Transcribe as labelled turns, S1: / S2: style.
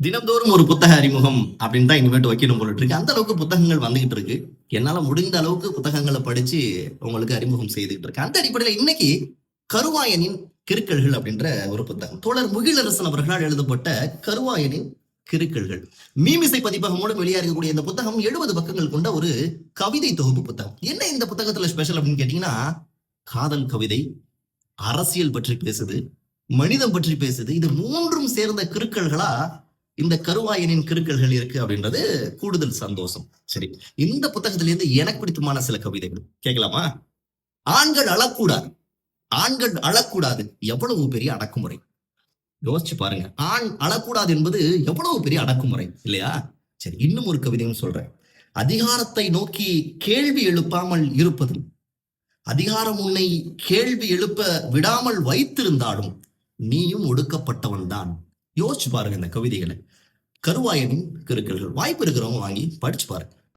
S1: தினம்தோறும் ஒரு புத்தக அறிமுகம் அப்படின்னு தான் இனிமேட்டு வைக்கணும் போல இருக்கு. அந்த அளவுக்கு புத்தகங்கள் வந்துகிட்டு இருக்கு. என்னால முடிந்த அளவுக்கு புத்தகங்களை படிச்சு உங்களுக்கு அறிமுகம் செய்துகிட்டு இருக்கேன். அந்த அடிப்படையில இன்னைக்கு கருவாயனின் கிறுக்கல்கள் அப்படின்ற ஒரு புத்தகம் தோழர் முகிலரசன் அவர்களால் எழுதப்பட்ட கருவாயனின் கிறுக்கல்கள் மீமிசை பதிப்பகம் மூலம் வெளியா இருக்கக்கூடிய இந்த புத்தகம் 70 பக்கங்கள் கொண்ட ஒரு கவிதை தொகுப்பு புத்தகம். என்ன இந்த புத்தகத்துல ஸ்பெஷல் அப்படின்னு கேட்டீங்கன்னா, காதல் கவிதை, அரசியல் பற்றி பேசுது, மனிதம் பற்றி பேசுது. இது மூன்றும் சேர்ந்த கிறுக்கல்களா இந்த கருவாயனின் கிறுக்கல்கள் இருக்கு அப்படின்றது கூடுதல் சந்தோஷம். சரி, இந்த புத்தகத்துல இருந்து எனக்கு பிடித்தமான சில கவிதைகள் கேட்கலாமா? ஆண்கள் அழக்கூடாது, ஆண்கள் அழக்கூடாது, எவ்வளவு பெரிய அடக்குமுறை. யோசிச்சு பாருங்க, ஆண் அழக்கூடாது என்பது எவ்வளவு பெரிய அடக்குமுறை இல்லையா? சரி, இன்னும் ஒரு கவிதையும் சொல்றேன். அதிகாரத்தை நோக்கி கேள்வி எழுப்பாமல் இருப்பதும், அதிகாரம் உன்னை கேள்வி எழுப்ப விடாமல் வைத்திருந்தாலும் நீயும் ஒடுக்கப்பட்டவன் தான். யோசிச்சு பாருங்க இந்த கவிதைகளை. கருவாயனின் கிறுக்கல்கள். வாய்ப்பு இருக்கிறவங்க வாங்கி படிச்சு பாருங்க.